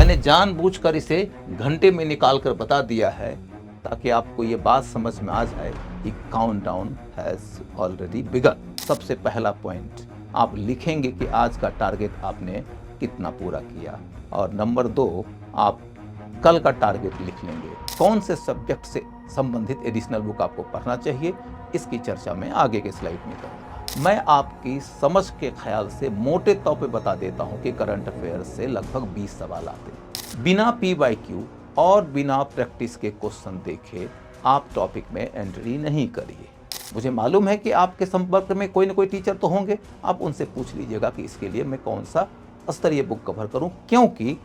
मैंने जानबूझकर इसे घंटे में निकाल कर बता दिया है ताकि आपको ये बात समझ में आ जाए कि काउंटडाउन हैज ऑलरेडी बिगन। सबसे पहला पॉइंट आप लिखेंगे कि आज का टारगेट आपने कितना पूरा किया, और नंबर 2 आप कल का टारगेट लिख लेंगे। कौन से सब्जेक्ट से संबंधित एडिशनल बुक आपको पढ़ना चाहिए, इसकी चर्चा मैं आगे के स्लाइड में करूंगा। मैं आपकी समझ के ख्याल से मोटे तौर पे बता देता हूं कि करंट अफेयर से लगभग 20 सवाल आते हैं। बिना PYQ और बिना प्रैक्टिस के क्वेश्चन देखे आप टॉपिक में एंट्री नहीं करिए। मुझे मालूम है कि आपके संपर्क में कोई ना कोई टीचर तो होंगे, आप उनसे पूछ लीजिएगा कि इसके लिए मैं कौन सा स्तरीय बुक कवर करूं, क्योंकि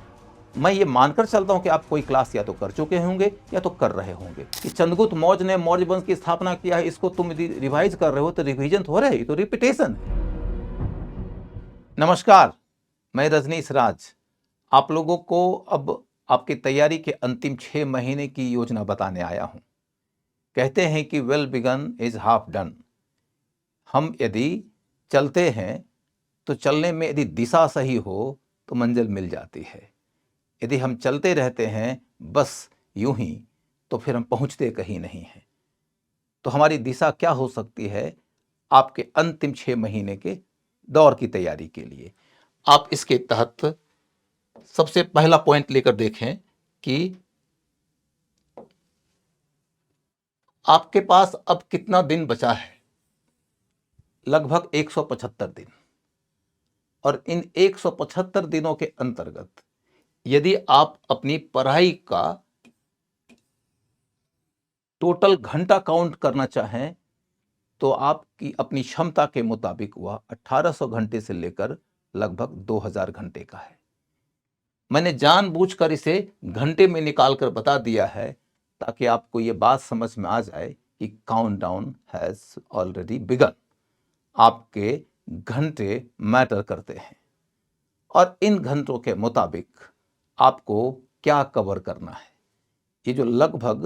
मैं ये मानकर चलता हूं कि आप कोई क्लास या तो कर चुके होंगे या तो कर रहे होंगे। कि चंद्रगुप्त मौर्य ने मौर्य वंश की स्थापना किया है, इसको तुम रिवाइज कर रहे हो तो रिवीजन हो रहा है, ये तो रिपीटेशन है। नमस्कार, मैं रजनीश राज आप लोगों को अब आपकी तैयारी के अंतिम 6 महीने की योजना बताने आया हूं। कहते हैं कि well begun is half done. हम यदि चलते हैं तो चलने में यदि दिशा सही हो तो मंजिल मिल जाती है। यदि हम चलते रहते हैं बस यूं ही, तो फिर हम पहुंचते कहीं नहीं हैं। तो हमारी दिशा क्या हो सकती है आपके अंतिम 6 महीने के दौर की तैयारी के लिए? आप इसके तहत सबसे पहला पॉइंट लेकर देखें कि आपके पास अब कितना दिन बचा है। लगभग 175 दिन। और इन 175 दिनों के अंतर्गत यदि आप अपनी पढ़ाई का टोटल घंटा काउंट करना चाहें तो आपकी अपनी क्षमता के मुताबिक वह 1800 घंटे से लेकर लगभग 2000 घंटे का है। मैंने जानबूझकर इसे घंटे में निकाल कर बता दिया है ताकि आपको यह बात समझ में आ जाए कि काउंटडाउन हैज ऑलरेडी बिगन। आपके घंटे मैटर करते हैं और इन घंटों के मुताबिक आपको क्या कवर करना है। ये जो लगभग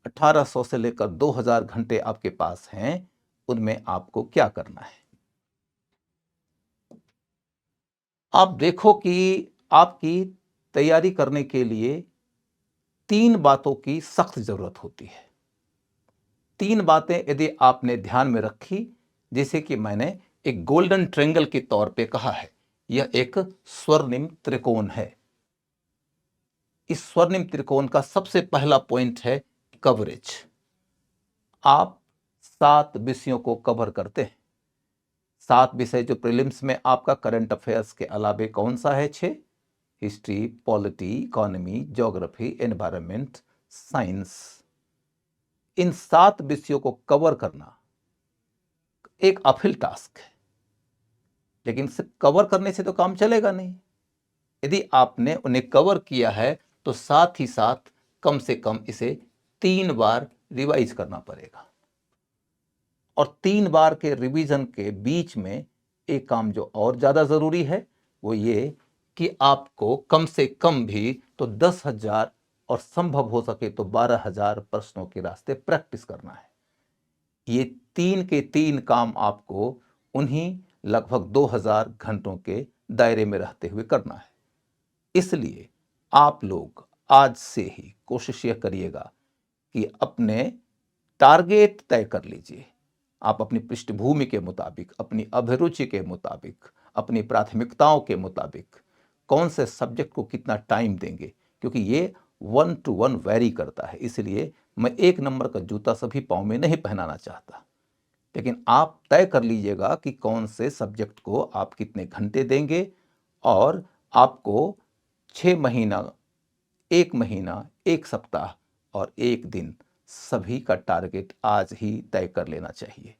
1800 से लेकर 2000 घंटे आपके पास हैं, उनमें आपको क्या करना है। आप देखो कि आपकी तैयारी करने के लिए 3 बातों की सख्त जरूरत होती है। 3 बातें यदि आपने ध्यान में रखी, जैसे कि मैंने एक गोल्डन ट्रायंगल के तौर पे कहा है, यह एक स्वर्णिम त्रिकोण है। इस स्वर्णिम त्रिकोण का सबसे पहला पॉइंट है कवरेज। आप 7 विषयों को कवर करते हैं। 7 विषय जो प्रीलिम्स में आपका करंट अफेयर्स के अलावे कौन सा है? 6, history, polity, economy, geography, environment, science. इन 7 विषयों को कवर करना एक अपहिल टास्क है, लेकिन सिर्फ कवर करने से तो काम चलेगा नहीं। यदि आपने उन्हें कवर किया है तो साथ ही साथ कम से कम इसे 3 बार रिवाइज करना पड़ेगा। और 3 बार के रिवीजन के बीच में एक काम जो और ज्यादा जरूरी है वो ये कि आपको कम से कम भी तो 10,000 और संभव हो सके तो 12,000 प्रश्नों के रास्ते प्रैक्टिस करना है। ये 3 के 3 काम आपको उन्हीं लगभग 2000 घंटों के दायरे में रहते हुए करना है। इसलिए आप लोग आज से ही कोशिश यह करिएगा कि अपने टारगेट तय कर लीजिए। आप अपनी पृष्ठभूमि के मुताबिक, अपनी अभिरुचि के मुताबिक, अपनी प्राथमिकताओं के मुताबिक कौन से सब्जेक्ट को कितना टाइम देंगे, क्योंकि ये 1 to 1 वैरी करता है। इसलिए मैं 1 नंबर का जूता सभी पाँव में नहीं पहनाना चाहता, लेकिन आप तय कर लीजिएगा कि कौन से सब्जेक्ट को आप कितने घंटे देंगे। और आपको 6 महीना, 1 महीना, 1 सप्ताह और 1 दिन सभी का टारगेट आज ही तय कर लेना चाहिए।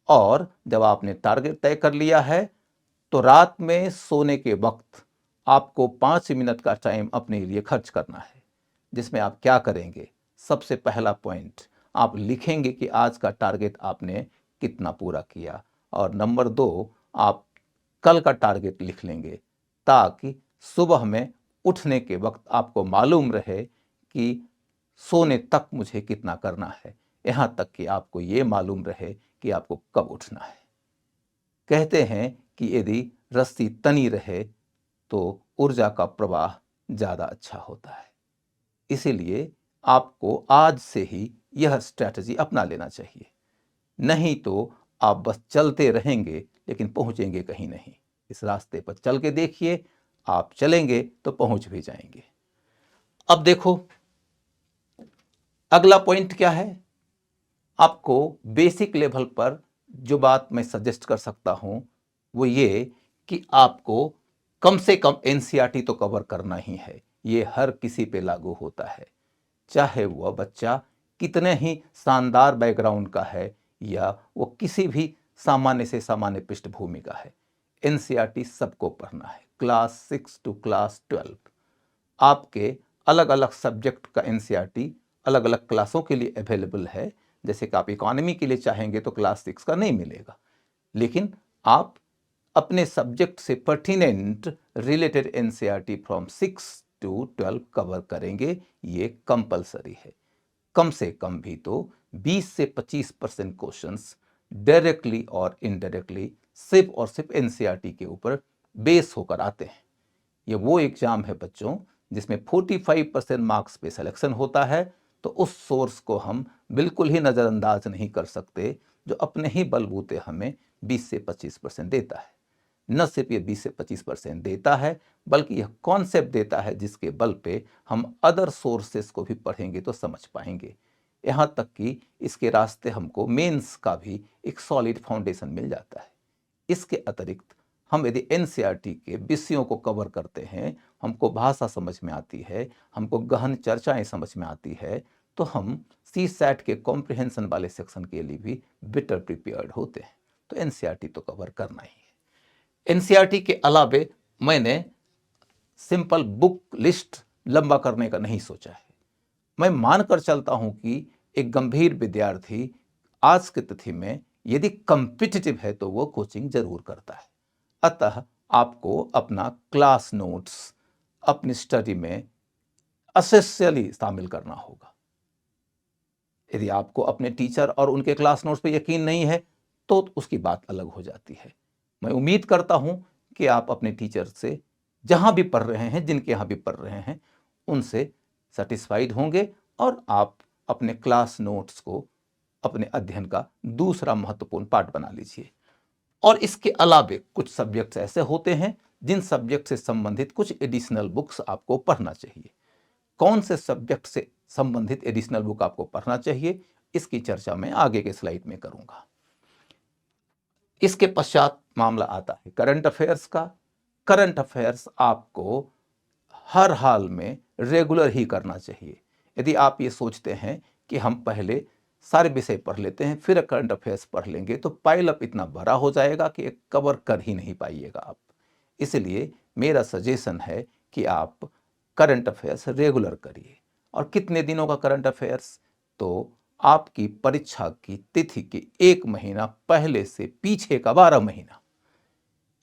और जब आपने टारगेट तय कर लिया है तो रात में सोने के वक्त आपको 5 मिनट का टाइम अपने लिए खर्च करना है, जिसमें आप क्या करेंगे। सबसे पहला पॉइंट आप लिखेंगे कि आज का टारगेट आपने कितना पूरा किया, और नंबर 2 आप कल का टारगेट लिख लेंगे ताकि सुबह में उठने के वक्त आपको मालूम रहे कि सोने तक मुझे कितना करना है, यहां तक कि आपको यह मालूम रहे कि आपको कब उठना है। कहते हैं कि यदि रस्सी तनी रहे तो ऊर्जा का प्रवाह ज़्यादा अच्छा होता है। इसीलिए आपको आज से ही यह स्ट्रैटेजी अपना लेना चाहिए, नहीं तो आप बस चलते रहेंगे लेकिन पहुंचेंगे कहीं नहीं। इस रास्ते पर चल के देखिए, आप चलेंगे तो पहुंच भी जाएंगे। अब देखो अगला पॉइंट क्या है। आपको बेसिक लेवल पर जो बात मैं सजेस्ट कर सकता हूं वो ये कि आपको कम से कम एनसीईआरटी तो कवर करना ही है। ये हर किसी पे लागू होता है, चाहे वह बच्चा कितने ही शानदार बैकग्राउंड का है या वो किसी भी सामान्य से सामान्य पृष्ठभूमि का है। एनसीईआरटी सबको पढ़ना है, क्लास 6 टू क्लास 12। आपके अलग अलग सब्जेक्ट का एनसीईआरटी अलग अलग क्लासों के लिए अवेलेबल है। जैसे कि आप इकोनॉमी के लिए चाहेंगे तो क्लास 6 का नहीं मिलेगा, लेकिन आप अपने सब्जेक्ट से pertinent related NCERT from 6 to 12 cover करेंगे। ये कंपलसरी है। कम से कम भी तो 20 से 25% क्वेश्चंस डायरेक्टली और इनडायरेक्टली सिर्फ और सिर्फ एनसीईआरटी के ऊपर बेस होकर आते हैं। ये वो एग्जाम है बच्चों जिसमें 45% मार्क्स पे सिलेक्शन होता है, तो उस सोर्स को हम बिल्कुल ही नज़रअंदाज नहीं कर सकते जो अपने ही बलबूते हमें 20 से 25% देता है। न सिर्फ ये 20 से 25% देता है, बल्कि यह कॉन्सेप्ट देता है जिसके बल पे हम अदर सोर्सेस को भी पढ़ेंगे तो समझ पाएंगे। यहाँ तक कि इसके रास्ते हमको मेंस का भी एक सॉलिड फाउंडेशन मिल जाता है। इसके अतिरिक्त हम यदि एनसीईआरटी के विषयों को कवर करते हैं, हमको भाषा समझ में आती है, हमको गहन चर्चाएं समझ में आती है, तो हम सी सैट के कॉम्प्रिहेंशन वाले सेक्शन के लिए भी बेटर प्रिपेयर्ड होते हैं। तो एनसीईआरटी तो कवर करना ही है। एनसीईआरटी के अलावे मैंने सिंपल बुक लिस्ट लंबा करने का नहीं सोचा है। मैं मानकर चलता हूं कि एक गंभीर विद्यार्थी आज की तिथि में यदि कॉम्पिटिटिव है तो वो कोचिंग जरूर करता है। अतः आपको अपना क्लास नोट्स अपनी स्टडी में असेंशियली शामिल करना होगा। यदि आपको अपने टीचर और उनके क्लास नोट्स पर यकीन नहीं है तो उसकी बात अलग हो जाती है। मैं उम्मीद करता हूं कि आप अपने टीचर से जहां भी पढ़ रहे हैं, जिनके यहां भी पढ़ रहे हैं, उनसे सेटिस्फाइड होंगे और आप अपने क्लास नोट्स को अपने अध्ययन का दूसरा महत्वपूर्ण पार्ट बना लीजिए। और इसके अलावे कुछ सब्जेक्ट्स ऐसे होते हैं जिन सब्जेक्ट से संबंधित कुछ एडिशनल बुक्स आपको पढ़ना चाहिए। कौन से सब्जेक्ट से संबंधित एडिशनल बुक आपको पढ़ना चाहिए, इसकी चर्चा मैं आगे के स्लाइड में करूंगा। इसके पश्चात मामला आता है करंट अफेयर्स का। करंट अफेयर्स आपको हर हाल में रेगुलर ही करना चाहिए। यदि आप ये सोचते हैं कि हम पहले सारे विषय पढ़ लेते हैं फिर करंट अफेयर्स पढ़ लेंगे, तो पाइल अप इतना बड़ा हो जाएगा कि कवर कर ही नहीं पाइएगा आप। इसलिए मेरा सजेशन है कि आप करंट अफेयर्स रेगुलर करिए। और कितने दिनों का करंट अफेयर्स, तो आपकी परीक्षा की तिथि के 1 महीना पहले से पीछे का 12 महीना।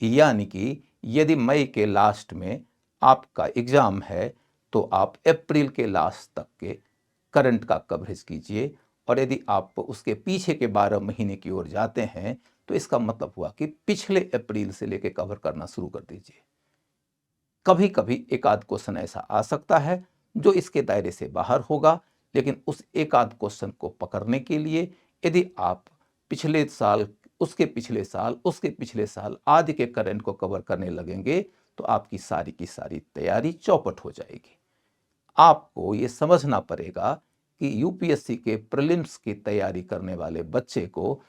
यानी कि यदि मई के लास्ट में आपका एग्जाम है तो आप अप्रैल के लास्ट तक के करंट का कवरेज कीजिए। और यदि आप उसके पीछे के 12 महीने की ओर जाते हैं तो इसका मतलब हुआ कि पिछले अप्रैल से लेकर कवर करना शुरू कर दीजिए। कभी कभी एक आध क्वेश्चन ऐसा आ सकता है जो इसके दायरे से बाहर होगा, लेकिन उस एक आध क्वेश्चन को पकड़ने के लिए यदि आप पिछले साल, उसके पिछले साल, उसके पिछले साल आदि के करंट को कवर करने लगेंगे तो आपकी सारी की सारी तैयारी चौपट हो जाएगी। आपको ये समझना पड़ेगा कि यूपीएससी के प्रीलिम्स की तैयारी करने वाले बच्चे को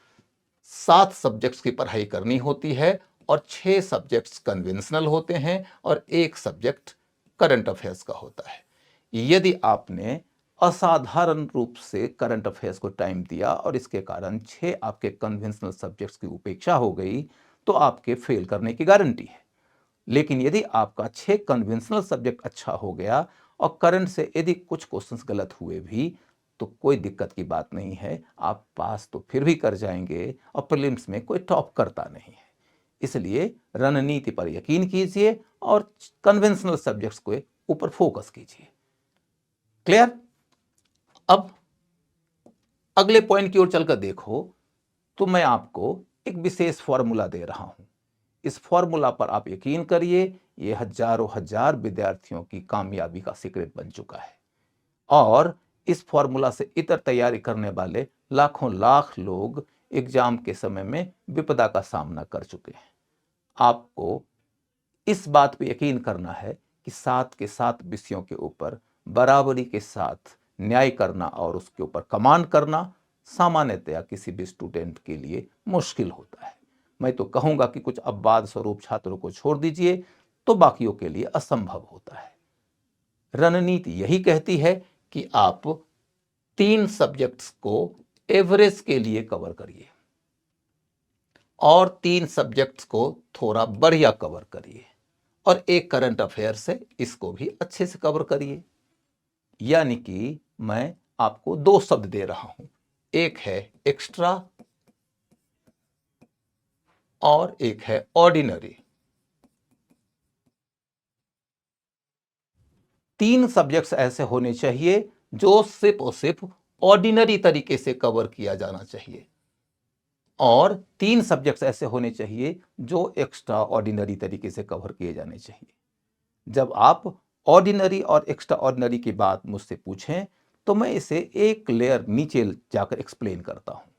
7 सब्जेक्ट्स की पढ़ाई करनी होती है और 6 सब्जेक्ट्स कन्वेंशनल होते हैं और 1 सब्जेक्ट करंट अफेयर्स का होता है। यदि आपने असाधारण रूप से करंट अफेयर्स को टाइम दिया और इसके कारण 6 आपके कन्वेंशनल सब्जेक्ट्स की उपेक्षा हो गई तो आपके फेल करने की गारंटी है। लेकिन यदि आपका 6 कन्वेंशनल सब्जेक्ट अच्छा हो गया और करंट से यदि कुछ क्वेश्चंस गलत हुए भी तो कोई दिक्कत की बात नहीं है, आप पास तो फिर भी कर जाएंगे और प्रीलिम्स में कोई टॉप करता नहीं है। इसलिए रणनीति पर यकीन कीजिए और कन्वेंशनल सब्जेक्ट्स को ऊपर फोकस कीजिए। क्लियर? अब अगले पॉइंट की ओर चलकर देखो तो मैं आपको एक विशेष फॉर्मूला दे रहा हूं। इस फॉर्मूला पर आप यकीन करिए, ये हजारों हजार विद्यार्थियों की कामयाबी का सीक्रेट बन चुका है। और इस फॉर्मूला से इतर तैयारी करने वाले लाखों लाख लोग एग्जाम के समय में विपदा का सामना कर चुके हैं। आपको इस बात पे यकीन करना है कि 7 के 7 विषयों के ऊपर बराबरी के साथ न्याय करना और उसके ऊपर कमांड करना सामान्यतया किसी भी स्टूडेंट के लिए मुश्किल होता है। मैं तो कहूंगा कि कुछ अपवाद स्वरूप छात्रों को छोड़ दीजिए, तो बाकियों के लिए असंभव होता है। रणनीति यही कहती है कि आप 3 सब्जेक्ट्स को एवरेज के लिए कवर करिए और 3 सब्जेक्ट्स को थोड़ा बढ़िया कवर करिए और एक करंट अफेयर से इसको भी अच्छे से कवर करिए। यानी कि मैं आपको 2 शब्द दे रहा हूं, एक है एक्स्ट्रा और एक है ऑर्डिनरी। 3 सब्जेक्ट्स ऐसे होने चाहिए जो सिर्फ और सिर्फ ऑर्डिनरी तरीके से कवर किया जाना चाहिए और 3 सब्जेक्ट्स ऐसे होने चाहिए जो एक्स्ट्रा ऑर्डिनरी तरीके से कवर किए जाने चाहिए। जब आप ऑर्डिनरी और एक्स्ट्रा ऑर्डिनरी की बात मुझसे पूछें तो मैं इसे एक लेयर नीचे जाकर एक्सप्लेन करता हूं।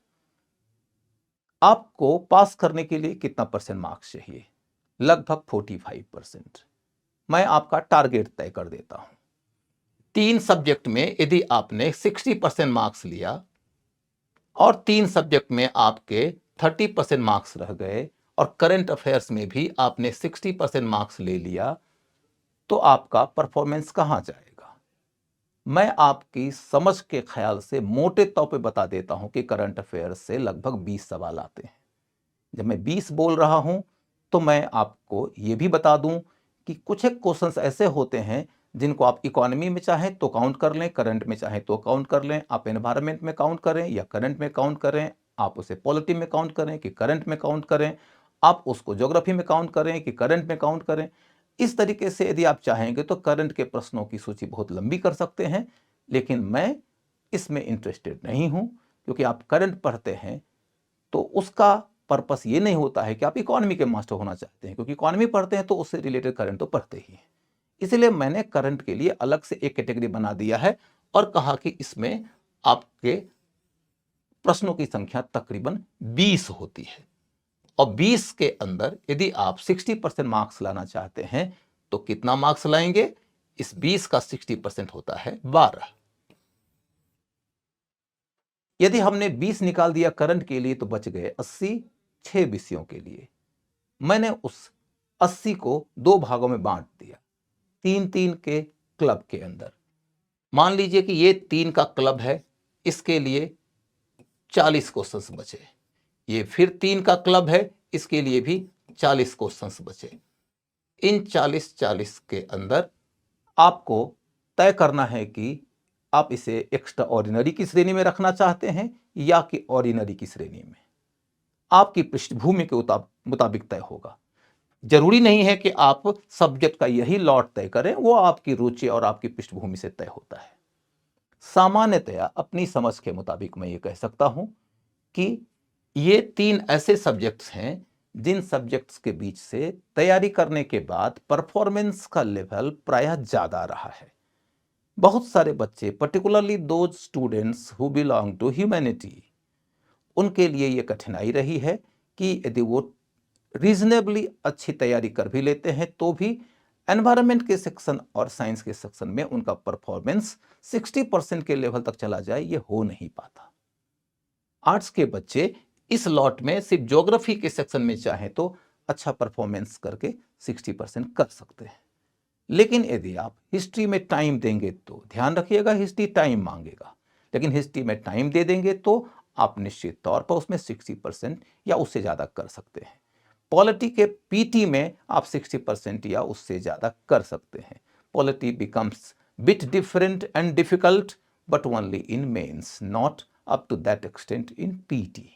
आपको पास करने के लिए कितना परसेंट मार्क्स चाहिए? लगभग 45%। मैं आपका टारगेट तय कर देता हूं। 3 सब्जेक्ट में यदि आपने 60% मार्क्स लिया और 3 सब्जेक्ट में आपके 30% मार्क्स रह गए और करंट अफेयर्स में भी आपने 60% मार्क्स ले लिया, तो आपका परफॉर्मेंस कहां जाएगा? मैं आपकी समझ के ख्याल से मोटे तौर पे बता देता हूं कि करंट अफेयर्स से लगभग 20 सवाल आते हैं। जब मैं 20 बोल रहा हूं तो मैं आपको यह भी बता दूं कि कुछ एक क्वेश्चंस ऐसे होते हैं जिनको आप इकोनॉमी में चाहें तो काउंट कर लें, करंट में चाहें तो काउंट कर लें, आप एनवायरनमेंट में काउंट करें या करंट में काउंट करें, आप उसे पॉलिटी में काउंट करें कि करंट में काउंट करें, आप उसको ज्योग्राफी में काउंट करें कि करंट में काउंट करें। इस तरीके से यदि आप चाहेंगे तो करंट के प्रश्नों की सूची बहुत लंबी कर सकते हैं, लेकिन मैं इसमें इंटरेस्टेड नहीं हूं क्योंकि आप करंट पढ़ते हैं तो उसका पर्पस ये नहीं होता है कि आप इकोनॉमी के मास्टर होना चाहते हैं, क्योंकि इकोनॉमी पढ़ते हैं तो उससे रिलेटेड करंट तो पढ़ते ही हैं। इसलिए मैंने करंट के लिए अलग से एक कैटेगरी बना दिया है और कहा कि इसमें आपके प्रश्नों की संख्या तकरीबन 20 होती है और 20 के अंदर यदि आप 60% मार्क्स लाना चाहते हैं तो कितना मार्क्स लाएंगे? इस 20 का 60% होता है 12। यदि हमने 20 निकाल दिया करंट के लिए तो बच गए 80 6 विषयों के लिए। मैंने उस 80 को 2 भागों में बांट दिया, 3-3 के क्लब के अंदर। मान लीजिए कि ये 3 का क्लब है, इसके लिए 40 क्वेश्चंस बचे। ये फिर 3 का क्लब है, इसके लिए भी 40 क्वेश्चंस बचे। इन 40-40 के अंदर आपको तय करना है कि आप इसे एक्स्ट्रा ऑर्डिनरी की श्रेणी में रखना चाहते हैं या कि ऑर्डिनरी की श्रेणी में। आपकी पृष्ठभूमि के मुताबिक तय होगा। जरूरी नहीं है कि आप सब्जेक्ट का यही लॉट तय करें, वो आपकी रुचि और आपकी पृष्ठभूमि से तय होता है। सामान्यतया अपनी समझ के मुताबिक मैं ये कह सकता हूं कि ये 3 ऐसे सब्जेक्ट्स हैं जिन सब्जेक्ट्स के बीच से तैयारी करने के बाद परफॉर्मेंस का लेवल प्रायः ज्यादा रहा है। बहुत सारे बच्चे, particularly those students who belong to humanity, उनके लिए यह कठिनाई रही है कि यदि वो रीजनेबली अच्छी तैयारी कर भी लेते हैं तो भी एनवायरनमेंट के सेक्शन और साइंस के सेक्शन में उनका परफॉर्मेंस 60% के लेवल तक चला जाए, ये हो नहीं पाता। आर्ट्स के बच्चे इस लॉट में सिर्फ ज्योग्राफी के सेक्शन में चाहें तो अच्छा परफॉर्मेंस करके 60% कर सकते हैं। लेकिन यदि आप हिस्ट्री में टाइम देंगे तो ध्यान रखिएगा, हिस्ट्री टाइम मांगेगा, लेकिन हिस्ट्री में टाइम दे देंगे तो आप निश्चित तौर पर उसमें 60% या उससे ज्यादा कर सकते हैं। पॉलिटी के पीटी में आप 60% या उससे ज्यादा कर सकते हैं। Polity becomes bit different and difficult but only in mains, not up to that extent in PT.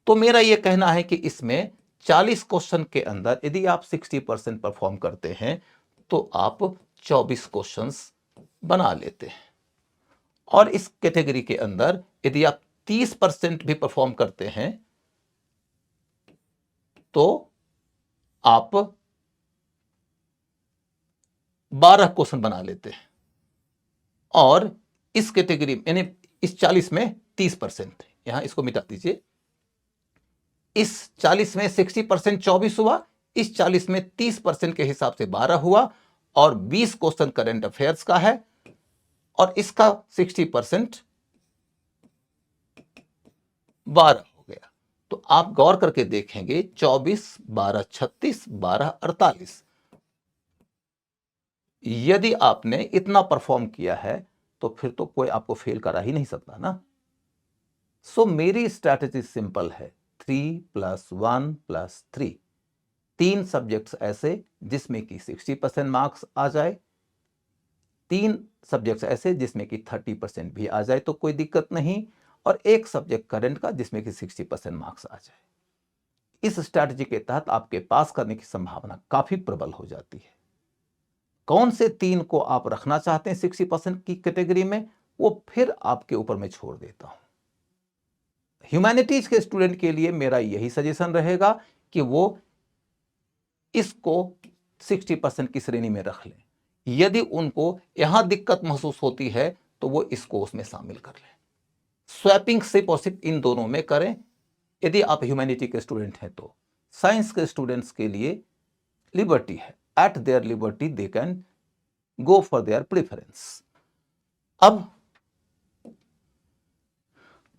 तो मेरा यह कहना है कि इसमें 40 क्वेश्चन के अंदर यदि आप 60% परफॉर्म करते हैं तो आप 24 क्वेश्चंस बना लेते हैं और इस कैटेगरी के अंदर यदि आप 30% भी परफॉर्म करते हैं तो आप 12 क्वेश्चन बना लेते हैं और इस कैटेगरी यानी इस 40 में 30%, यहां इसको मिटा दीजिए, इस 40 में 60% 24 हुआ, इस 40 में 30% के हिसाब से 12 हुआ और 20 क्वेश्चन करंट अफेयर्स का है और इसका 60% 12 हो गया। तो आप गौर करके देखेंगे 24, 12, 36, 12, 48। यदि आपने इतना परफॉर्म किया है तो फिर तो कोई आपको फेल करा ही नहीं सकता ना। सो मेरी स्ट्रैटेजी सिंपल है, 3+1+3। 3 सब्जेक्ट्स ऐसे जिसमें कि 60% मार्क्स आ जाए, 3 सब्जेक्ट्स ऐसे जिसमें कि 30% भी आ जाए तो कोई दिक्कत नहीं, और एक सब्जेक्ट करंट का जिसमें कि 60% मार्क्स आ जाए। इस स्ट्रैटेजी के तहत आपके पास करने की संभावना काफी प्रबल हो जाती है। कौन से 3 को आप रखना चाहते हैं 60% की कैटेगरी में, वो फिर आपके ऊपर मैं छोड़ देता हूं। ह्यूमैनिटीज के स्टूडेंट के लिए मेरा यही सजेशन रहेगा कि वो इसको 60% की श्रेणी में रख लें। यदि उनको यहां दिक्कत महसूस होती है तो वो इसको उसमें शामिल कर लें। स्वैपिंग सिर्फ और सिर्फ इन दोनों में करें यदि आप ह्यूमैनिटी के स्टूडेंट हैं तो। साइंस के स्टूडेंट्स के लिए लिबर्टी है, eight there liberty they can go for their preference. अब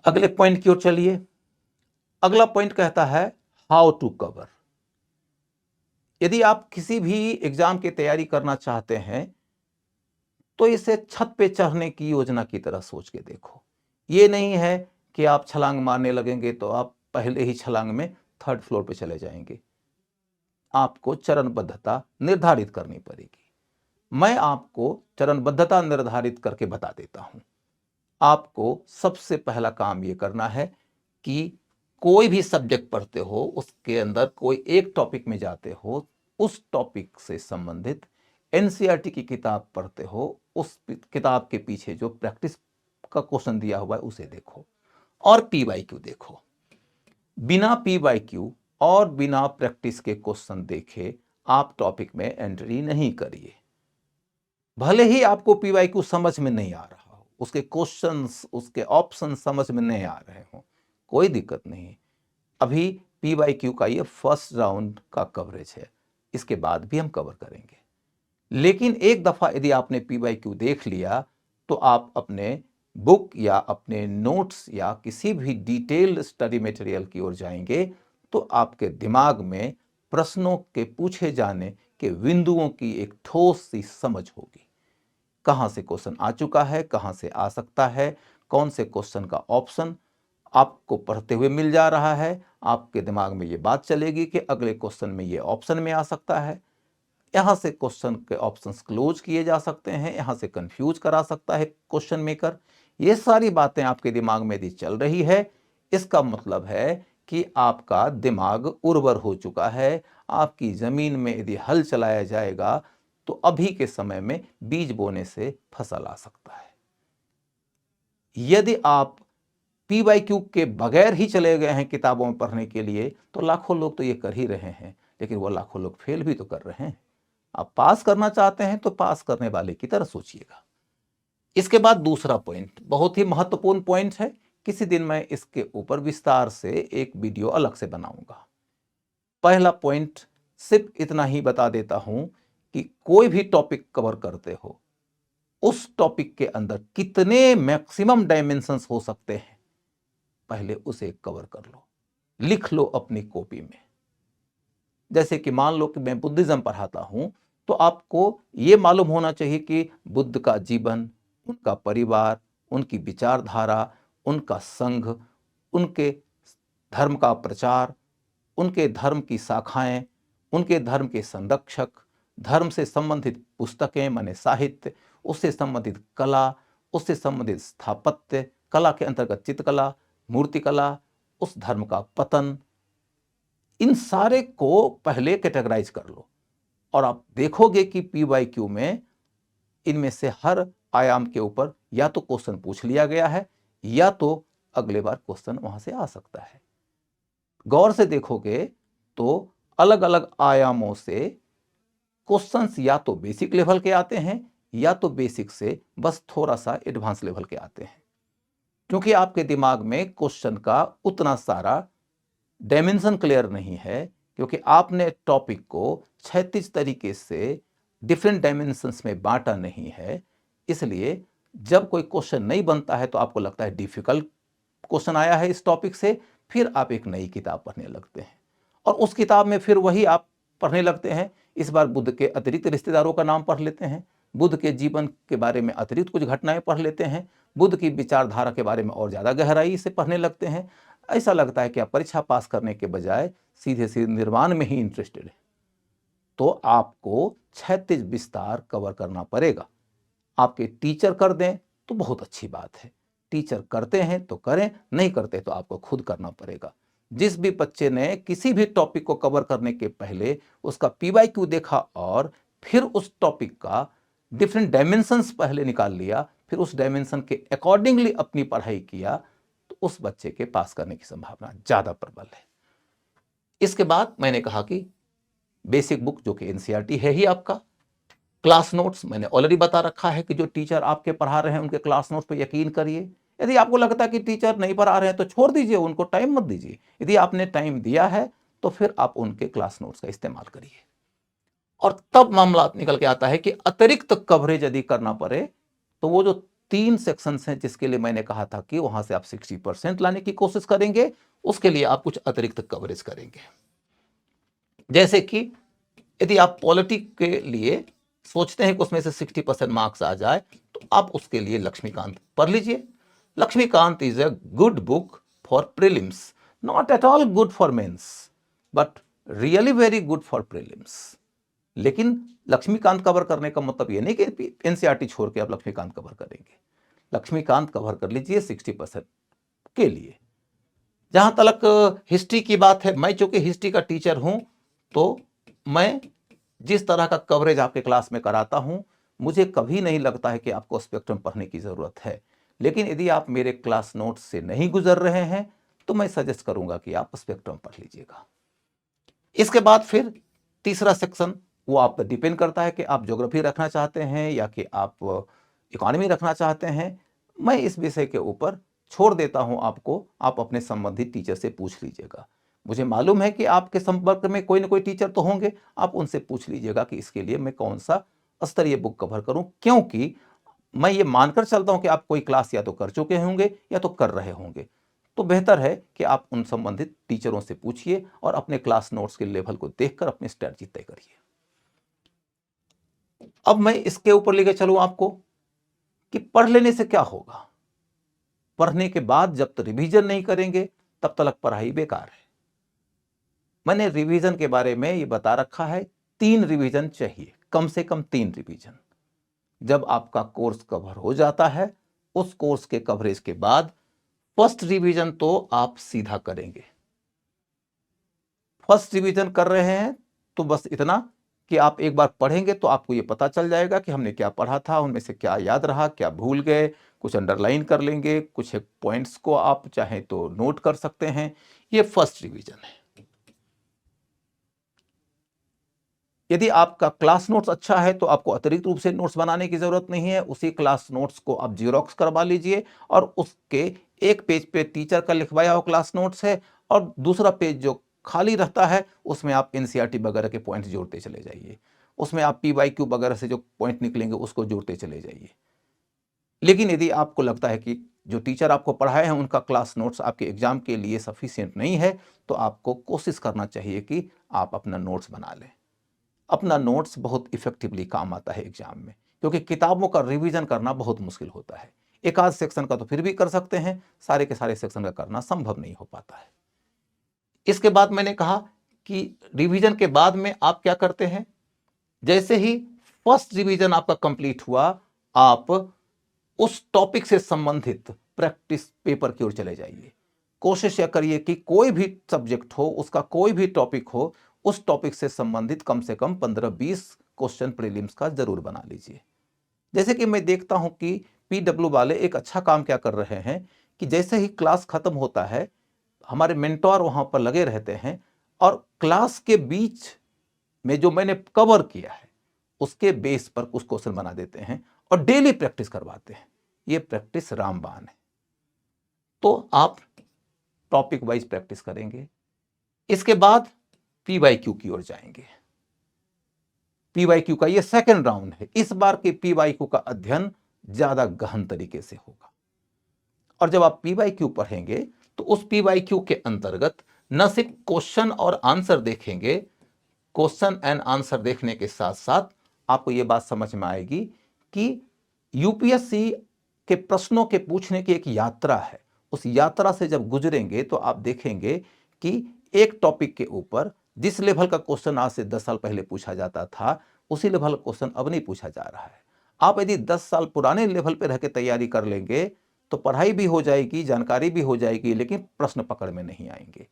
अगले पॉइंट की ओर चलिए। अगला पॉइंट कहता है हाउ टू कवर। यदि आप किसी भी एग्जाम की तैयारी करना चाहते हैं तो इसे छत पे चढ़ने की योजना की तरह सोच के देखो। ये नहीं है कि आप छलांग मारने लगेंगे तो आप पहले ही छलांग में 3rd फ्लोर पे चले जाएंगे। आपको चरणबद्धता निर्धारित करनी पड़ेगी। मैं आपको चरणबद्धता निर्धारित करके बता देता हूं। आपको सबसे पहला काम यह करना है कि कोई भी सब्जेक्ट पढ़ते हो, उसके अंदर कोई एक टॉपिक में जाते हो, उस टॉपिक से संबंधित एनसीईआरटी की किताब पढ़ते हो, उस किताब के पीछे जो प्रैक्टिस का क्वेश्चन दिया हुआ है उसे देखो और पीवाईक्यू देखो। बिना पीवाईक्यू और बिना प्रैक्टिस के क्वेश्चन देखे आप टॉपिक में एंट्री नहीं करिए। भले ही आपको पीवाईक्यू समझ में नहीं आ रहा हो, उसके क्वेश्चंस, उसके ऑप्शन समझ में नहीं आ रहे हो, कोई दिक्कत नहीं। अभी पीवाईक्यू का ये फर्स्ट राउंड का कवरेज है, इसके बाद भी हम कवर करेंगे। लेकिन एक दफा यदि आपने पीवाईक्यू देख लिया तो आप अपने बुक या अपने नोट्स या किसी भी डिटेल्ड स्टडी मटेरियल की ओर जाएंगे तो आपके दिमाग में प्रश्नों के पूछे जाने के बिंदुओं की एक ठोस सी समझ होगी। कहां से क्वेश्चन आ चुका है, कहां से आ सकता है, कौन से क्वेश्चन का ऑप्शन आपको पढ़ते हुए मिल जा रहा है। आपके दिमाग में ये बात चलेगी कि अगले क्वेश्चन में ये ऑप्शन में आ सकता है, यहां से क्वेश्चन के ऑप्शंस क्लोज किए जा सकते हैं, यहां से कंफ्यूज करा सकता है क्वेश्चन मेकर। ये सारी बातें आपके दिमाग में यदि चल रही है, इसका मतलब है कि आपका दिमाग उर्वर हो चुका है। आपकी जमीन में यदि हल चलाया जाएगा तो अभी के समय में बीज बोने से फसल आ सकता है। यदि आप पीवाईक्यू के बगैर ही चले गए हैं किताबों में पढ़ने के लिए तो लाखों लोग तो ये कर ही रहे हैं, लेकिन वो लाखों लोग फेल भी तो कर रहे हैं। आप पास करना चाहते हैं तो पास करने वाले की तरह सोचिएगा। इसके बाद दूसरा पॉइंट बहुत ही महत्वपूर्ण पॉइंट है। किसी दिन मैं इसके ऊपर विस्तार से एक वीडियो अलग से बनाऊंगा। पहला पॉइंट सिर्फ इतना ही बता देता हूं कि कोई भी टॉपिक कवर करते हो, उस टॉपिक के अंदर कितने मैक्सिमम डायमेंशंस हो सकते हैं पहले उसे कवर कर लो, लिख लो अपनी कॉपी में। जैसे कि मान लो कि मैं बुद्धिज्म पढ़ाता हूं तो आपको यह मालूम होना चाहिए कि बुद्ध का जीवन, उनका परिवार, उनकी विचारधारा, उनका संघ, उनके धर्म का प्रचार, उनके धर्म की शाखाएं, उनके धर्म के संरक्षक, धर्म से संबंधित पुस्तकें माने साहित्य, उससे संबंधित कला, उससे संबंधित स्थापत्य कला के अंतर्गत चित्रकला, मूर्तिकला, उस धर्म का पतन, इन सारे को पहले कैटेगराइज कर लो और आप देखोगे कि पीवाईक्यू में इनमें से हर आयाम के ऊपर या तो क्वेश्चन पूछ लिया गया है या तो अगले बार क्वेश्चन वहां से आ सकता है। गौर से देखोगे तो अलग अलग आयामों से क्वेश्चंस या तो बेसिक लेवल के आते हैं या तो बेसिक से बस थोड़ा सा एडवांस लेवल के आते हैं, क्योंकि आपके दिमाग में क्वेश्चन का उतना सारा डायमेंशन क्लियर नहीं है, क्योंकि आपने टॉपिक को 36 तरीके से डिफरेंट डायमेंशंस में बांटा नहीं है। इसलिए जब कोई क्वेश्चन नहीं बनता है तो आपको लगता है डिफिकल्ट क्वेश्चन आया है इस टॉपिक से, फिर आप एक नई किताब पढ़ने लगते हैं और उस किताब में फिर वही आप पढ़ने लगते हैं। इस बार बुद्ध के अतिरिक्त रिश्तेदारों का नाम पढ़ लेते हैं, बुद्ध के जीवन के बारे में अतिरिक्त कुछ घटनाएं पढ़ लेते हैं, बुद्ध की विचारधारा के बारे में और ज़्यादा गहराई से पढ़ने लगते हैं। ऐसा लगता है कि आप परीक्षा पास करने के बजाय सीधे सीधे निर्वाण में ही इंटरेस्टेड है। तो आपको 36 विस्तार कवर करना पड़ेगा। आपके टीचर कर दें तो बहुत अच्छी बात है, टीचर करते हैं तो करें, नहीं करते तो आपको खुद करना पड़ेगा। जिस भी बच्चे ने किसी भी टॉपिक को कवर करने के पहले उसका पीवाईक्यू देखा और फिर उस टॉपिक का डिफरेंट डायमेंशंस पहले निकाल लिया, फिर उस डायमेंशन के अकॉर्डिंगली अपनी पढ़ाई किया, तो उस बच्चे के पास करने की संभावना ज़्यादा प्रबल है। इसके बाद मैंने कहा कि बेसिक बुक जो कि एनसीईआरटी है ही आपका, क्लास नोट्स मैंने ऑलरेडी बता रखा है कि जो टीचर आपके पढ़ा रहे हैं उनके क्लास नोट्स पर यकीन करिए। यदि आपको लगता है कि टीचर नहीं पढ़ा रहे हैं तो छोड़ दीजिए, उनको टाइम मत दीजिए। यदि आपने टाइम दिया है तो फिर आप उनके क्लास नोट्स का इस्तेमाल करिए। और तब मामला निकल के आता है कि अतिरिक्त कवरेज यदि करना पड़े तो वो जो 3 सेक्शंस हैं जिसके लिए मैंने कहा था कि वहां से आप 60% लाने की कोशिश करेंगे, उसके लिए आप कुछ अतिरिक्त कवरेज करेंगे। जैसे कि यदि आप पॉलिटिक्स के लिए सोचते हैं कि उसमें से 60% मार्क्स आ जाए तो आप उसके लिए लक्ष्मीकांत पढ़ लीजिए। Laxmikant is a good book for prelims, not at all good for mains but really very good for prelims. लेकिन लक्ष्मीकांत कवर करने का मतलब ये नहीं कि एनसीईआरटी छोड़ के आप लक्ष्मीकांत कवर करेंगे। लक्ष्मीकांत कवर कर लीजिए 60% के लिए। जहां तक हिस्ट्री की बात है, मैं चूंकि हिस्ट्री का टीचर हूं तो मैं जिस तरह का कवरेज आपके क्लास में कराता हूं, मुझे कभी नहीं लगता है कि आपको स्पेक्ट्रम पढ़ने की जरूरत है। लेकिन यदि आप मेरे क्लास नोट्स से नहीं गुजर रहे हैं तो मैं सजेस्ट करूंगा कि आप स्पेक्ट्रम पढ़ लीजिएगा। इसके बाद फिर तीसरा सेक्शन, वो आप पर डिपेंड करता है कि आप ज्योग्राफी रखना चाहते हैं या कि आप इकोनॉमी रखना चाहते हैं। मैं इस विषय के ऊपर छोड़ देता हूं आपको, आप अपने संबंधित टीचर से पूछ लीजिएगा। मुझे मालूम है कि आपके संपर्क में कोई ना कोई टीचर तो होंगे, आप उनसे पूछ लीजिएगा कि इसके लिए मैं कौन सा स्तरीय बुक कवर करूं, क्योंकि मैं ये मानकर चलता हूं कि आप कोई क्लास या तो कर चुके होंगे या तो कर रहे होंगे। तो बेहतर है कि आप उन संबंधित टीचरों से पूछिए और अपने क्लास नोट्स के लेवल को देखकर अपनी स्ट्रेटजी तय करिए। अब मैं इसके ऊपर लेके चलूं आपको कि पढ़ लेने से क्या होगा। पढ़ने के बाद जब तक रिवीजन नहीं करेंगे तब तक पढ़ाई बेकार है। मैंने रिवीजन के बारे में ये बता रखा है, 3 रिवीजन चाहिए, कम से कम 3 रिवीजन। जब आपका कोर्स कवर हो जाता है, उस कोर्स के कवरेज के बाद फर्स्ट रिवीजन तो आप सीधा करेंगे। फर्स्ट रिवीजन कर रहे हैं तो बस इतना कि आप एक बार पढ़ेंगे तो आपको ये पता चल जाएगा कि हमने क्या पढ़ा था, उनमें से क्या याद रहा, क्या भूल गए, कुछ अंडरलाइन कर लेंगे, कुछ पॉइंट्स को आप चाहें तो नोट कर सकते हैं। ये फर्स्ट रिवीजन है। यदि आपका क्लास नोट्स अच्छा है तो आपको अतिरिक्त रूप से नोट्स बनाने की जरूरत नहीं है, उसी क्लास नोट्स को आप जीरोक्स करवा लीजिए और उसके एक पेज पे टीचर का लिखवाया हुआ क्लास नोट्स है और दूसरा पेज जो खाली रहता है उसमें आप एनसीईआरटी वगैरह के पॉइंट जोड़ते चले जाइए, उसमें आप पीवाईक्यू वगैरह से जो पॉइंट निकलेंगे उसको जोड़ते चले जाइए। लेकिन यदि आपको लगता है कि जो टीचर आपको पढ़ाए हैं उनका क्लास नोट्स आपके एग्जाम के लिए सफिशियंट नहीं है, तो आपको कोशिश करना चाहिए कि आप अपना नोट्स बना लें। अपना नोट्स बहुत इफेक्टिवली काम आता है एग्जाम में, क्योंकि किताबों का रिवीजन करना बहुत मुश्किल होता है। एक आध सेक्शन का तो फिर भी कर सकते हैं, सारे के सारे सेक्शन का करना संभव नहीं हो पाता है। इसके बाद मैंने कहा कि रिवीजन के बाद में आप क्या करते हैं, जैसे ही फर्स्ट रिवीजन आपका कंप्लीट हुआ, आप उस टॉपिक से संबंधित प्रैक्टिस पेपर की ओर चले जाइए। कोशिश यह करिए कि कोई भी सब्जेक्ट हो, उसका कोई भी टॉपिक हो, उस टॉपिक से संबंधित कम से कम 15-20 क्वेश्चन प्रीलिम्स का जरूर बना लीजिए। जैसे कि मैं देखता हूं कि पीडब्ल्यू वाले एक अच्छा काम क्या कर रहे हैं कि जैसे ही क्लास खत्म होता है, हमारे मेंटोर वहां पर लगे रहते हैं और क्लास के बीच में जो मैंने कवर किया है उसके बेस पर कुछ क्वेश्चन बना देते हैं और डेली प्रैक्टिस करवाते हैं। ये प्रैक्टिस रामबाण है। तो आप टॉपिक वाइज प्रैक्टिस करेंगे, इसके बाद पीवाईक्यू की ओर जाएंगे। पीवाईक्यू का ये सेकंड राउंड है। इस बार के पीवाईक्यू का अध्ययन ज्यादा गहन तरीके से होगा। और जब आप पीवाईक्यू पढ़ेंगे तो उस पीवाईक्यू के अंतर्गत न सिर्फ क्वेश्चन और आंसर देखेंगे, क्वेश्चन एंड आंसर देखने के साथ साथ आपको यह बात समझ में आएगी कि यूपीएससी के प्रश्नों के पूछने की एक यात्रा है। उस यात्रा से जब गुजरेंगे तो आप देखेंगे कि एक टॉपिक के ऊपर जिस लेवल का क्वेश्चन आज से 10 साल पहले पूछा जाता था, उसी लेवल का क्वेश्चन अब नहीं पूछा जा रहा है। आप यदि 10 साल पुराने लेवल पर रह के तैयारी कर लेंगे तो पढ़ाई भी हो जाएगी, जानकारी भी हो जाएगी, लेकिन प्रश्न पकड़ में नहीं आएंगे।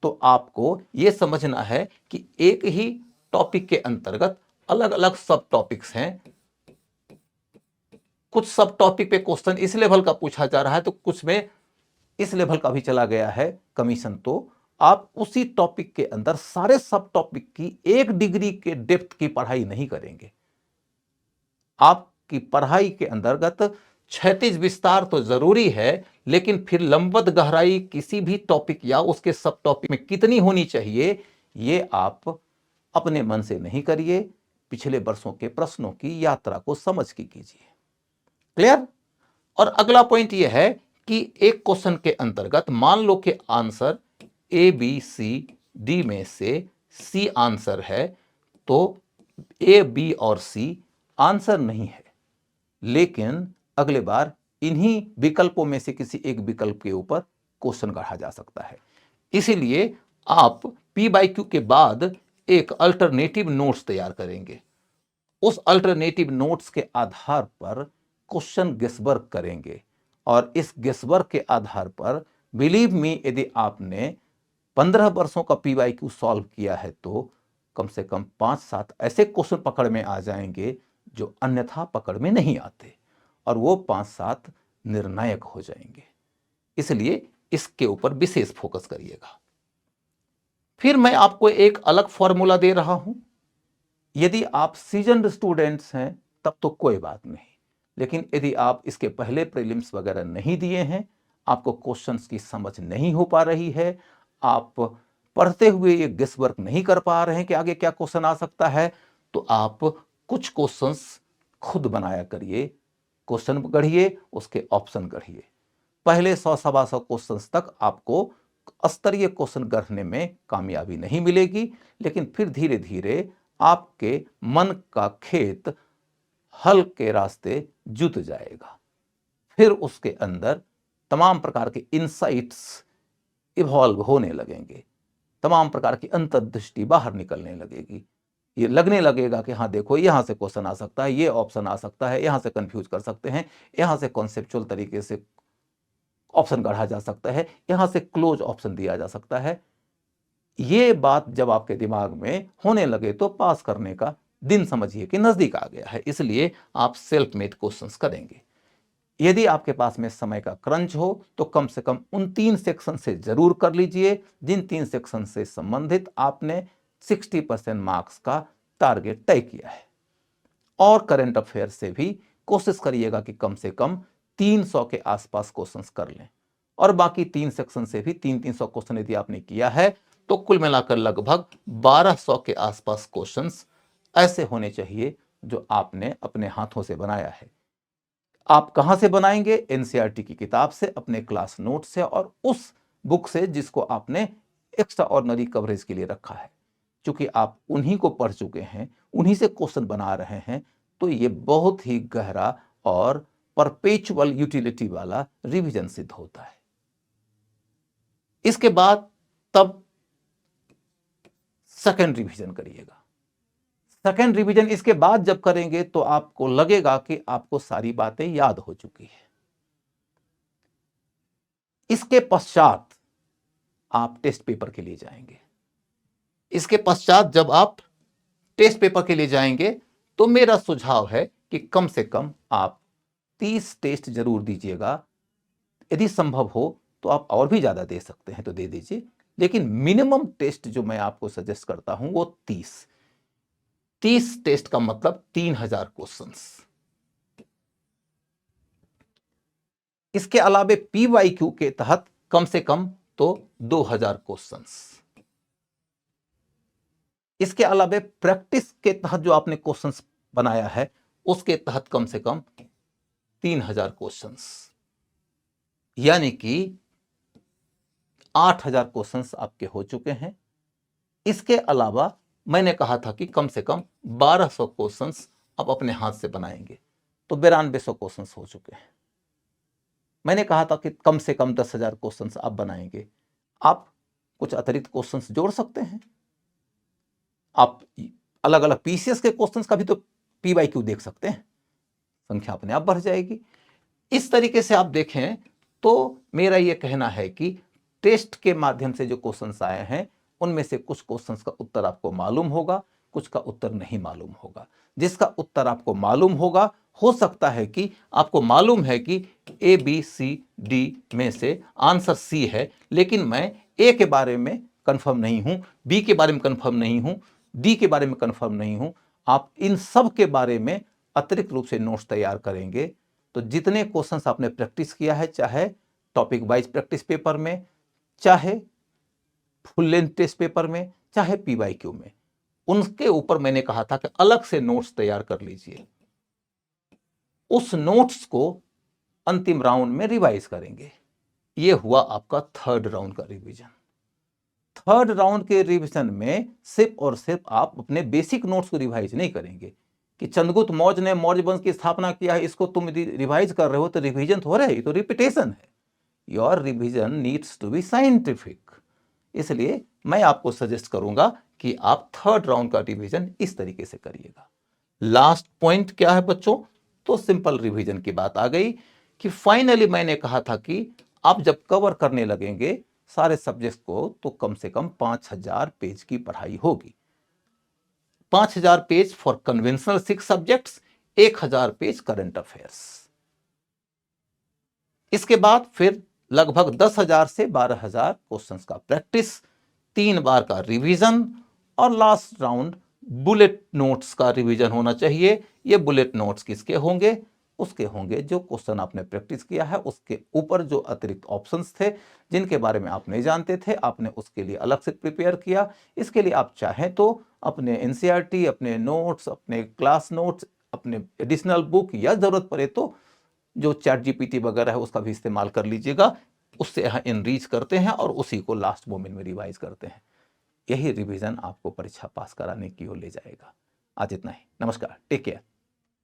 तो आपको यह समझना है कि एक ही टॉपिक के अंतर्गत अलग अलग सब टॉपिक्स हैं। कुछ सब टॉपिक पे क्वेश्चन इस लेवल का पूछा जा रहा है तो कुछ में इस लेवल का भी चला गया है कमीशन। तो आप उसी टॉपिक के अंदर सारे सब टॉपिक की 1 डिग्री के डेप्थ की पढ़ाई नहीं करेंगे। आपकी पढ़ाई के अंतर्गत क्षैतिज विस्तार तो जरूरी है, लेकिन फिर लंबवत गहराई किसी भी टॉपिक या उसके सब टॉपिक में कितनी होनी चाहिए, ये आप अपने मन से नहीं करिए। पिछले वर्षों के प्रश्नों की यात्रा को समझ के कीजिए। क्लियर? और अगला पॉइंट यह है कि एक क्वेश्चन के अंतर्गत मान लो कि answer A B C D में से सी आंसर है, तो ए बी और सी आंसर नहीं है, लेकिन अगले बार इन्हीं विकल्पों में से किसी एक विकल्प के ऊपर क्वेश्चन गढ़ा जा सकता है। इसीलिए आप पीवाईक्यू के बाद एक अल्टरनेटिव नोट्स तैयार करेंगे। उस अल्टरनेटिव नोट्स के आधार पर क्वेश्चन गेसवर्क करेंगे और इस गेसवर्क के आधार पर बिलीव मी, यदि आपने 15 वर्षों का पीवाईक्यू सॉल्व किया है तो कम से कम 5-7 ऐसे क्वेश्चन पकड़ में आ जाएंगे जो अन्यथा पकड़ में नहीं आते, और वो 5-7 निर्णायक हो जाएंगे। इसलिए इसके ऊपर विशेष फोकस करिएगा। फिर मैं आपको एक अलग फॉर्मूला दे रहा हूं। यदि आप सीजन्ड स्टूडेंट्स हैं तब तो कोई बात नहीं, लेकिन यदि आप इसके पहले प्रीलिम्स वगैरह नहीं दिए हैं, आपको क्वेश्चंस की समझ नहीं हो पा रही है, आप पढ़ते हुए ये गेस वर्क नहीं कर पा रहे हैं कि आगे क्या क्वेश्चन आ सकता है, तो आप कुछ क्वेश्चंस खुद बनाया करिए। क्वेश्चन गढ़िए, उसके ऑप्शन गढ़िए। पहले 100-125 क्वेश्चंस तक आपको स्तरीय क्वेश्चन गढ़ने में कामयाबी नहीं मिलेगी, लेकिन फिर धीरे धीरे आपके मन का खेत हल के रास्ते जुत जाएगा। फिर उसके अंदर तमाम प्रकार के इंसाइट्स इवॉल्व होने लगेंगे, तमाम प्रकार की अंतर्दृष्टि बाहर निकलने लगेगी। ये लगने लगेगा कि हाँ देखो, यहां से क्वेश्चन आ सकता है, ये ऑप्शन आ सकता है, यहां से कंफ्यूज कर सकते हैं, यहां से कॉन्सेप्चुअल तरीके से ऑप्शन गढ़ा जा सकता है, यहां से क्लोज ऑप्शन दिया जा सकता है। ये बात जब आपके दिमाग में होने लगे तो पास करने का दिन समझिए कि नजदीक आ गया है। इसलिए आप सेल्फ मेड क्वेश्चंस करेंगे। यदि आपके पास में समय का क्रंच हो तो कम से कम उन 3 सेक्शन से जरूर कर लीजिए जिन 3 सेक्शन से संबंधित आपने 60% मार्क्स का टारगेट तय किया है। और करंट अफेयर से भी कोशिश करिएगा कि कम से कम 300 के आसपास क्वेश्चंस कर लें, और बाकी 3 सेक्शन से भी 300-300 क्वेश्चन यदि आपने किया है तो कुल मिलाकर लगभग 1200 के आसपास क्वेश्चंस ऐसे होने चाहिए जो आपने अपने हाथों से बनाया है। आप कहां से बनाएंगे? एनसीईआरटी की किताब से, अपने क्लास नोट से, और उस बुक से जिसको आपने एक्स्ट्रा ऑर्डिनरी कवरेज के लिए रखा है। क्योंकि आप उन्हीं को पढ़ चुके हैं, उन्हीं से क्वेश्चन बना रहे हैं, तो ये बहुत ही गहरा और परपेचुअल यूटिलिटी वाला रिवीजन सिद्ध होता है। इसके बाद तब सेकेंड रिवीजन करिएगा। सेकेंड रिवीजन इसके बाद जब करेंगे तो आपको लगेगा कि आपको सारी बातें याद हो चुकी है। इसके पश्चात आप टेस्ट पेपर के लिए जाएंगे। इसके पश्चात जब आप टेस्ट पेपर के लिए जाएंगे तो मेरा सुझाव है कि कम से कम आप 30 टेस्ट जरूर दीजिएगा। यदि संभव हो तो आप और भी ज्यादा दे सकते हैं तो दे दीजिए, लेकिन मिनिमम टेस्ट जो मैं आपको सजेस्ट करता हूं वो 30 टेस्ट का मतलब 3000 क्वेश्चंस। इसके अलावे PYQ के तहत कम से कम तो 2000 क्वेश्चंस। इसके अलावे प्रैक्टिस के तहत जो आपने क्वेश्चंस बनाया है उसके तहत कम से कम 3000 क्वेश्चंस, यानी कि 8000 क्वेश्चंस आपके हो चुके हैं। इसके अलावा मैंने कहा था कि कम से कम 1200 क्वेश्चंस आप अपने हाथ से बनाएंगे, तो 9200 क्वेश्चंस हो चुके हैं। मैंने कहा था कि कम से कम 10,000 क्वेश्चंस आप बनाएंगे। आप कुछ अतिरिक्त क्वेश्चंस जोड़ सकते हैं। आप अलग अलग पीसीएस के क्वेश्चंस का भी तो PYQ देख सकते हैं, संख्या अपने आप बढ़ जाएगी। इस तरीके से आप देखें तो मेरा यह कहना है कि टेस्ट के माध्यम से जो क्वेश्चंस आए हैं उनमें से कुछ क्वेश्चंस का उत्तर आपको मालूम होगा, कुछ का उत्तर नहीं मालूम होगा। जिसका उत्तर आपको मालूम होगा, हो सकता है कि आपको मालूम है कि ABCD में से आंसर C है, लेकिन मैं A के बारे में कंफर्म नहीं हूं, B के बारे में कंफर्म नहीं हूं, D के बारे में कंफर्म नहीं हूं। आप इन सब के बारे में अतिरिक्त रूप से नोट्स तैयार करेंगे तो जितने क्वेश्चंस आपने प्रैक्टिस किया है, चाहे टॉपिक वाइज प्रैक्टिस पेपर में, चाहे फुल लेंथ टेस्ट पेपर में, चाहे PYQ में, उनके ऊपर मैंने कहा था कि अलग से नोट्स तैयार कर लीजिए। उस नोट्स को अंतिम राउंड में रिवाइज करेंगे। यह हुआ आपका थर्ड राउंड का रिवीजन। थर्ड राउंड के रिवीजन में सिर्फ और सिर्फ आप अपने बेसिक नोट्स को रिवाइज नहीं करेंगे कि चंद्रगुप्त मौर्य ने मौर्य वंश की स्थापना किया है, इसको तुम रिवाइज कर रहे हो तो रिवीजन तो हो रहा है, तो रिपीटेशन है। Your revision needs to be scientific. इसलिए मैं आपको सजेस्ट करूंगा कि आप थर्ड राउंड का रिवीजन इस तरीके से करिएगा। लास्ट पॉइंट क्या है बच्चों? तो सिंपल रिवीजन की बात आ गई कि फाइनली मैंने कहा था कि आप जब कवर करने लगेंगे सारे सब्जेक्ट्स को तो कम से कम 5000 पेज की पढ़ाई होगी। 5000 page for conventional 6 subjects, 1000 page current affairs. इसके बाद फिर लगभग 10,000 से 12,000 क्वेश्चंस का प्रैक्टिस, 3 बार का रिवीजन और लास्ट राउंड बुलेट नोट्स का रिवीजन होना चाहिए। ये बुलेट नोट्स किसके होंगे? उसके होंगे जो क्वेश्चन आपने प्रैक्टिस किया है उसके ऊपर जो अतिरिक्त ऑप्शंस थे जिनके बारे में आप नहीं जानते थे, आपने उसके लिए अलग से प्रिपेयर किया। इसके लिए आप चाहें तो अपने NCERT, अपने नोट्स, अपने क्लास नोट्स, अपने एडिशनल बुक या जरूरत पड़े तो जो ChatGPT वगैरह है उसका भी इस्तेमाल कर लीजिएगा। उससे यहाँ इनरीच करते हैं और उसी को लास्ट मोमेंट में रिवाइज करते हैं। यही रिवीजन आपको परीक्षा पास कराने की ओर ले जाएगा। आज इतना ही। नमस्कार, टेक केयर।